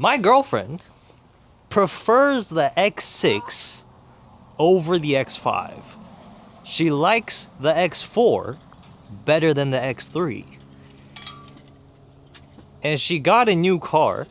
My girlfriend prefers the X6 over the X5. She likes the X4 better than the X3. And she got a new car.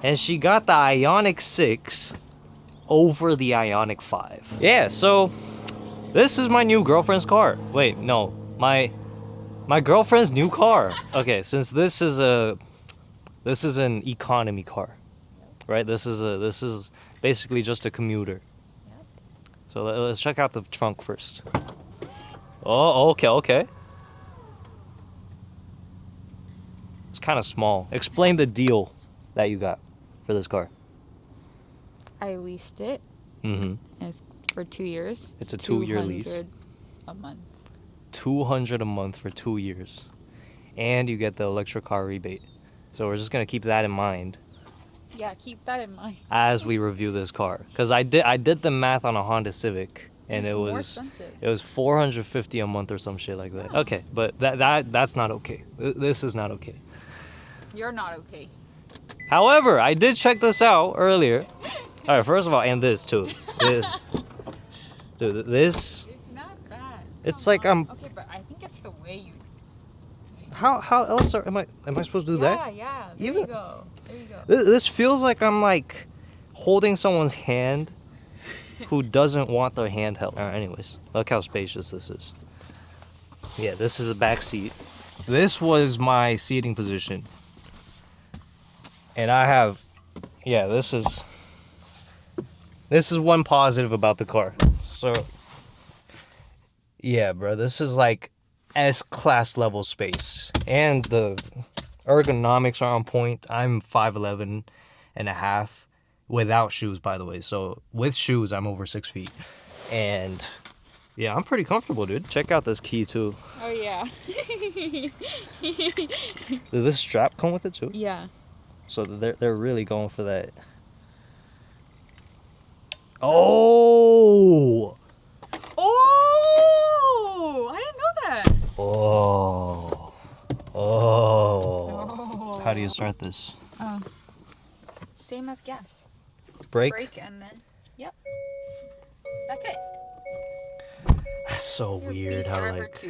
And she got the Ioniq 6 over the Ioniq 5. Yeah, so this is my new girlfriend's car. Wait, no. My girlfriend's new car. Okay, since this is an economy car. Right? This is basically just a commuter. So let's check out the trunk first. Oh, okay. It's kind of small. Explain the deal that you got for this car. I leased it. Mm-hmm. And it's for 2 years. It's a 2-year lease. $200 a month. $200 a month for 2 years. And you get the electric car rebate. So we're just going to keep that in mind. Yeah, keep that in mind. As we review this car. Because I did the math on a Honda Civic. And it was $450 a month or some shit like that. Okay, but that's not okay. This is not okay. You're not okay. However, I did check this out earlier. All right, first of all, and this too. Dude, this. It's not bad. It's like I'm. Okay, but I think it's the way you. How else am I supposed to do that? Yeah. There you go. This feels like I'm like holding someone's hand who doesn't want their hand held. All right, anyways, look how spacious this is. Yeah, this is a back seat. This was my seating position. And I have, yeah, this is one positive about the car. So, yeah, bro, this is like S-class level space. And the ergonomics are on point. I'm 5'11 and a half without shoes, by the way. So, with shoes, I'm over 6 feet. And, yeah, I'm pretty comfortable, dude. Check out this key, too. Oh, yeah. Did this strap come with it, too? Yeah. So they're really going for that. Oh! Oh! I didn't know that. Oh. How do you start this? Same as gas. Brake? Brake and then, yep. That's it. That's so weird how like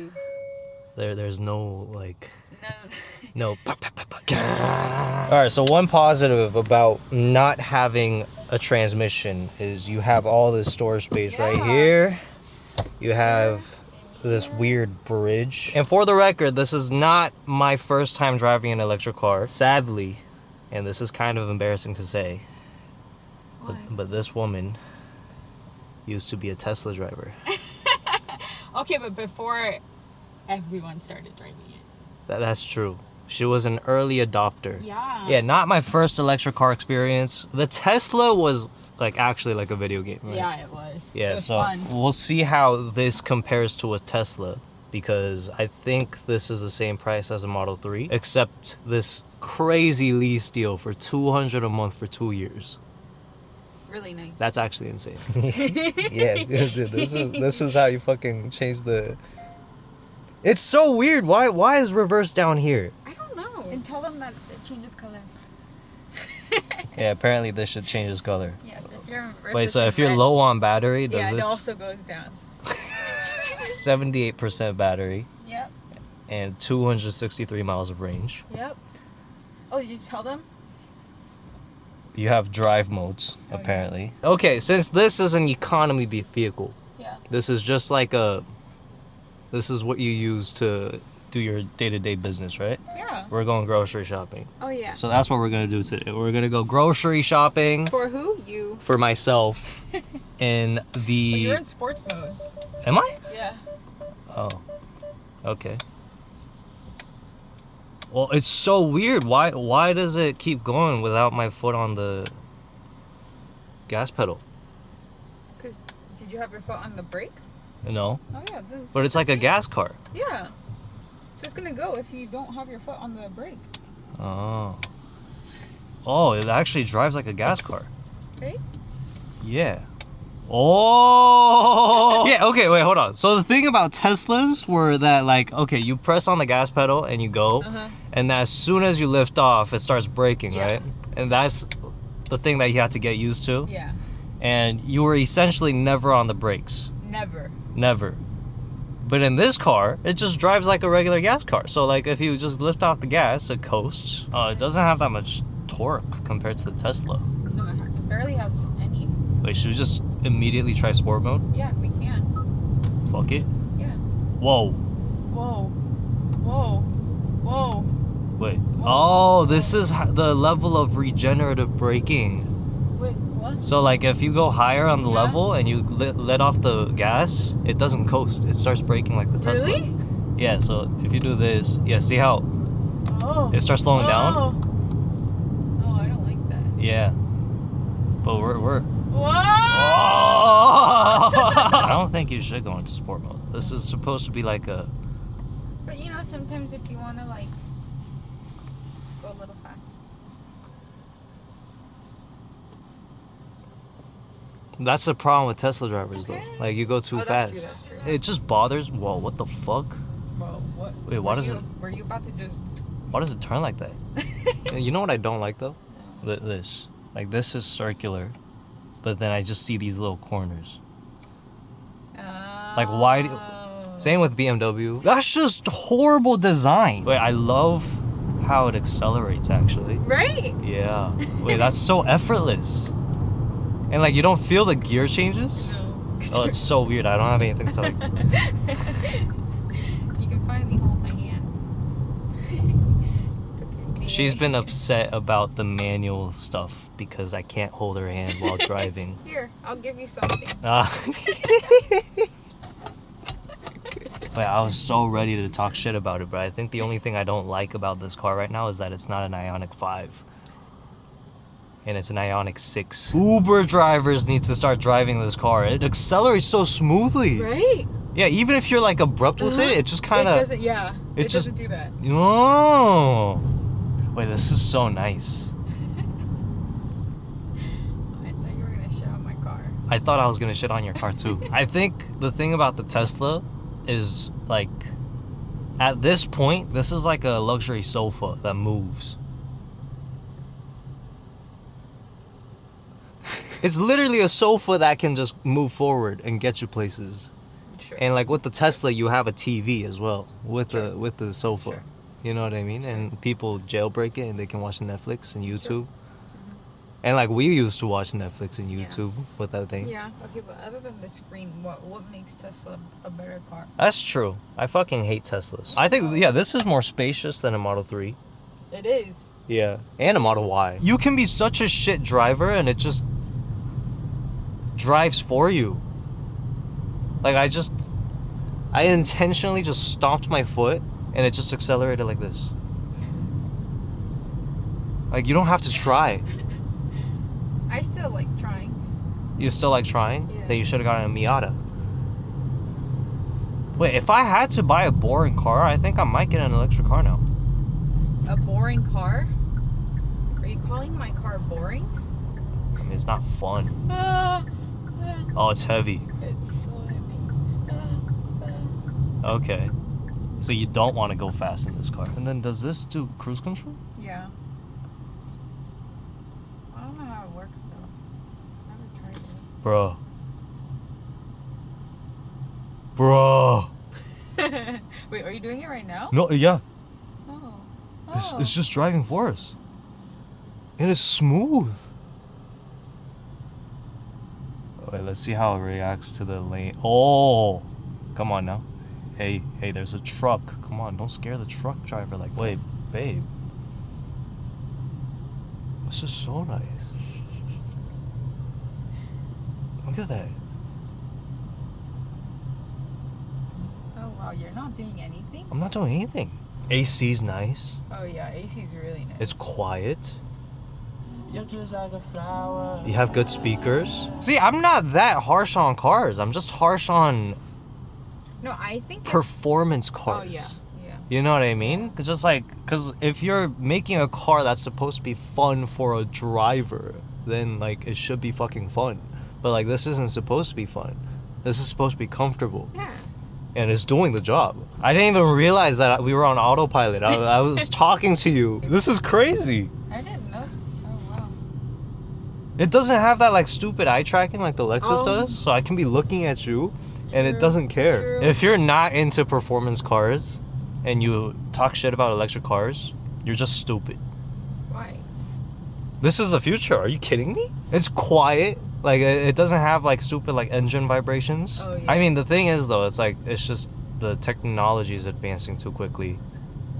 there's no like no. Alright, so one positive about not having a transmission is you have all this storage space right here. You have this weird bridge. And for the record, this is not my first time driving an electric car. Sadly, and this is kind of embarrassing to say, but this woman used to be a Tesla driver. Okay, but before everyone started driving it. That's true. She was an early adopter. Yeah. Yeah, not my first electric car experience. The Tesla was like actually like a video game, right? Yeah, it was. Yeah, it was so fun. We'll see how this compares to a Tesla, because I think this is the same price as a Model 3, except this crazy lease deal for $200 a month for 2 years. Really nice. That's actually insane. Yeah, dude, this is how you fucking change the. It's so weird. Why is reverse down here? I don't know. And tell them that it changes color. Yeah, apparently this should change its color. Yes, if you're in reverse. Wait, so if you're low on battery, does yeah, this? it also goes down. 78% battery. Yep. And 263 miles of range. Yep. Oh, did you tell them? You have drive modes, Oh, apparently. Yeah. Okay, since this is an economy vehicle, yeah. This is just like this is what you use to do your day-to-day business, right? Yeah. We're going grocery shopping. Oh, yeah. So that's what we're going to do today. We're going to go grocery shopping. For who? You. For myself. In the... Well, you're in sports mode. Am I? Yeah. Oh. Okay. Well, it's so weird. Why does it keep going without my foot on the gas pedal? Because did you have your foot on the brake? No. Oh, yeah. But it's like a gas car. Yeah. So it's going to go if you don't have your foot on the brake. Oh. Oh, it actually drives like a gas car. Okay. Yeah. Oh! Yeah, okay, wait, hold on. So the thing about Teslas were that, like, okay, you press on the gas pedal and you go, and as soon as you lift off, it starts braking, right? And that's the thing that you have to get used to. Yeah. And you were essentially never on the brakes. Never. But in this car, it just drives like a regular gas car. So, like, if you just lift off the gas, it coasts. It doesn't have that much torque compared to the Tesla. No, it barely has any. Wait, should we just immediately try sport mode? Yeah, we can. Fuck it. Yeah. Whoa. Wait. Whoa. Oh, this is the level of regenerative braking. Wait, what? So, like, if you go higher on the level and you let off the gas, it doesn't coast. It starts braking like the Tesla. Really? Yeah, so if you do this, yeah, see how it starts slowing down? Oh, I don't like that. Yeah. But we're... Whoa! Oh! I don't think you should go into sport mode. This is supposed to be like a... But, you know, sometimes if you want to, like, go a little fast. That's the problem with Tesla drivers, though. Like, you go too fast. That's true. It just bothers... Whoa, what the fuck? Bro, what? Wait, why does it... Were you about to just... Why does it turn like that? You know what I don't like, though? No. This. Like, this is circular, but then I just see these little corners. Like, why... Same with BMW. That's just horrible design. Wait, I love how it accelerates, actually. Right? Yeah. Wait, that's so effortless. And, like, you don't feel the gear changes? No. Oh, it's so weird. I don't have anything to, like... You can finally hold my hand. It's okay. She's been upset about the manual stuff because I can't hold her hand while driving. Here, I'll give you something. Wait, I was so ready to talk shit about it, but I think the only thing I don't like about this car right now is that it's not an Ioniq 5. And it's an Ioniq 6. Uber drivers need to start driving this car. It accelerates so smoothly. Right? Yeah, even if you're like abrupt with it just kind of... It doesn't, yeah. It just doesn't do that. Oh. Wait, this is so nice. I thought you were going to shit on my car. I thought I was going to shit on your car too. I think the thing about the Tesla is, like, at this point, this is like a luxury sofa that moves. It's literally a sofa that can just move forward and get you places. Sure. And like with the Tesla, you have a TV as well with the sofa. Sure. You know what I mean? And people jailbreak it and they can watch Netflix and YouTube. And like we used to watch Netflix and YouTube with that thing. Yeah, okay, but other than the screen, what makes Tesla a better car? That's true. I fucking hate Teslas. I think, yeah, this is more spacious than a Model 3. It is. Yeah. And a Model Y. You can be such a shit driver and it just drives for you. Like I intentionally just stomped my foot and it just accelerated like this. Like you don't have to try. I still like trying. You still like trying? Yeah. Then you should have gotten a Miata. Wait, if I had to buy a boring car, I think I might get an electric car now. A boring car? Are you calling my car boring? I mean, it's not fun. Oh, it's heavy. It's so heavy. Okay. So you don't want to go fast in this car. And then does this do cruise control? Yeah. I don't know how it works though. Never tried it. Bro. Bro. Wait, are you doing it right now? No, yeah. Oh. It's just driving for us. It is smooth. Wait, let's see how it reacts to the lane. Oh, come on now. Hey, there's a truck. Come on, don't scare the truck driver like, wait, babe. This is so nice. Look at that. Oh wow, you're not doing anything? I'm not doing anything. AC's nice. Oh yeah, AC's really nice. It's quiet. You're just like a flower. You have good speakers. See, I'm not that harsh on cars. I'm just harsh on No, I think performance cars. Oh yeah. You know what I mean? Cause if you're making a car that's supposed to be fun for a driver, then like it should be fucking fun. But like, this isn't supposed to be fun. This is supposed to be comfortable. Yeah. And it's doing the job. I didn't even realize that we were on autopilot. I was talking to you. This is crazy. I didn't know. Oh, wow. It doesn't have that like stupid eye tracking like the Lexus does. So I can be looking at you and it doesn't care. If you're not into performance cars and you talk shit about electric cars, you're just stupid. Why? This is the future. Are you kidding me? It's quiet. Like, it doesn't have like stupid like engine vibrations. Oh, yeah. I mean, the thing is though, it's like, it's just the technology is advancing too quickly,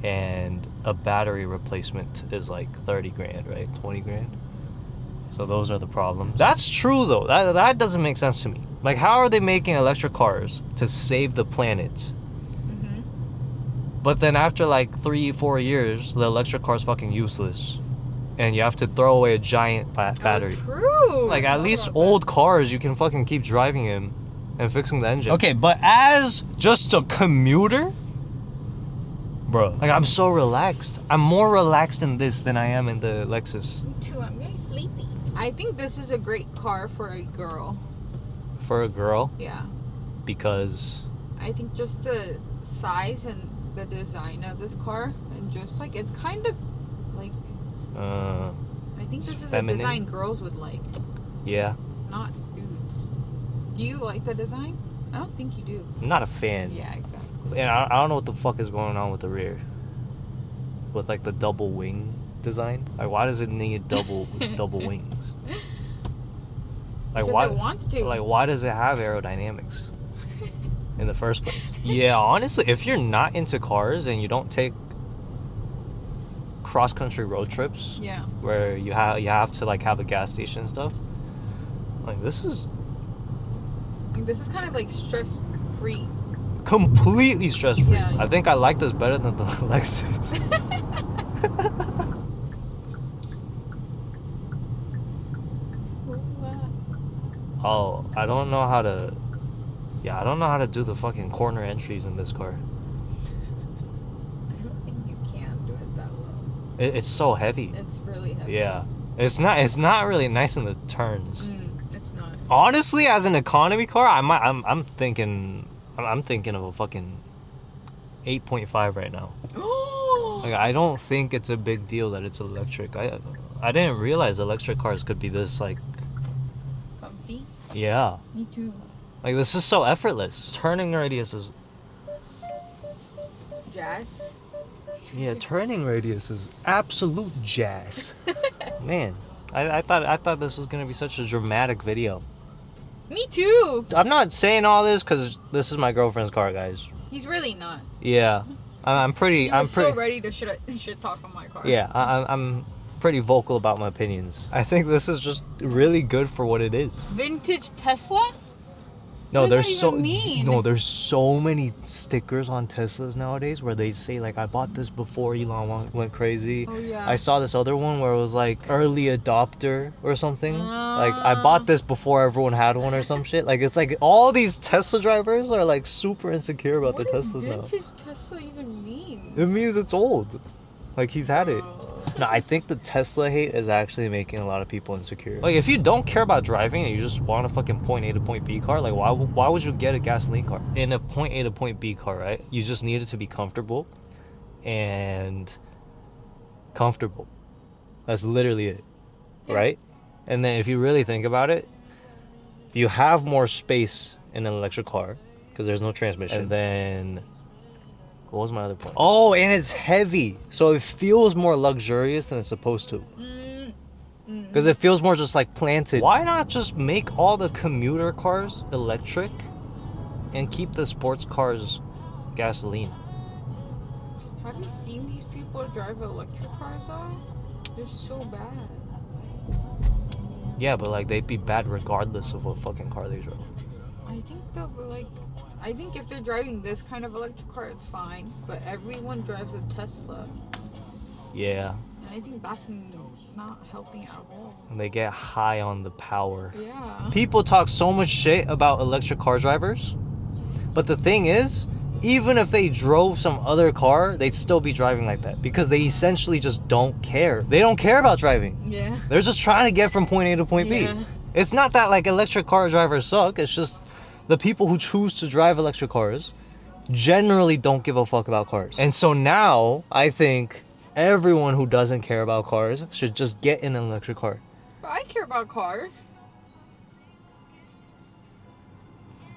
and a battery replacement is like 30 grand, right? 20 grand. So those are the problems. That's true though. That doesn't make sense to me. Like, how are they making electric cars to save the planet? Mm-hmm. But then after like 3-4 years, the electric car's fucking useless. And you have to throw away a giant battery. Oh, true. Like, at least old cars, you can fucking keep driving them and fixing the engine. Okay, but as just a commuter, bro, like, I'm so relaxed. I'm more relaxed in this than I am in the Lexus. Me too. I'm very sleepy. I think this is a great car for a girl. For a girl? Yeah. Because? I think just the size and the design of this car, and just like, it's kind of like, I think this is feminine. a design girls would like. Yeah. Not dudes. Do you like the design? I don't think you do. I'm not a fan. Yeah, exactly. And I don't know what the fuck is going on with the rear. With like the double wing design. Like, why does it need double wings? Like, Because why? it wants to. Like, why does it have aerodynamics in the first place? Yeah, honestly, if you're not into cars and you don't take cross-country road trips, Yeah. where you have to like have a gas station and stuff, like, this is kind of like stress-free. completely stress-free. Yeah. I think I like this better than the Lexus. Oh, I don't know how to do the fucking corner entries in this car. I don't think you can do it that low. It's so heavy. It's really heavy. Yeah. It's not really nice in the turns. It's not. Honestly, as an economy car, I'm thinking of a fucking 8.5 right now. Like, I don't think it's a big deal that it's electric. I didn't realize electric cars could be this like, Comfy? yeah. Me too. Like, this is so effortless. Turning radius is, Jazz? yeah, turning radius is absolute jazz. Man, I thought this was gonna be such a dramatic video. Me too! I'm not saying all this because this is my girlfriend's car, guys. He's really not. Yeah, I'm pretty. He was so ready to shit talk on my car. Yeah, I'm pretty vocal about my opinions. I think this is just really good for what it is. Vintage Tesla? No, What does there's that even mean? there's so many stickers on Teslas nowadays where they say like, I bought this before Elon went crazy. Oh, yeah. I saw this other one where it was like early adopter or something. Like, I bought this before everyone had one or some shit. Like, it's like all these Tesla drivers are like super insecure about their Teslas now. What does vintage Tesla even mean? It means it's old. Like, he's had it. No, I think the Tesla hate is actually making a lot of people insecure. Like, if you don't care about driving and you just want a fucking point A to point B car, like, why would you get a gasoline car? In a point A to point B car, right? You just need it to be comfortable and comfortable. That's literally it, right? And then if you really think about it, you have more space in an electric car because there's no transmission. And then, what was my other point? Oh, and it's heavy, so it feels more luxurious than it's supposed to. Because it feels more just like planted. Why not just make all the commuter cars electric and keep the sports cars gasoline? Have you seen these people drive electric cars though? They're so bad. Yeah, but like, they'd be bad regardless of what fucking car they drove. I think they'll be like, I think if they're driving this kind of electric car, it's fine. But everyone drives a Tesla. Yeah. And I think that's not helping at all. And they get high on the power. Yeah. People talk so much shit about electric car drivers, but the thing is, even if they drove some other car, they'd still be driving like that because they essentially just don't care. They don't care about driving. Yeah. They're just trying to get from point A to point B. It's not that like electric car drivers suck. It's just the people who choose to drive electric cars generally don't give a fuck about cars. And so now I think everyone who doesn't care about cars should just get in an electric car. But I care about cars.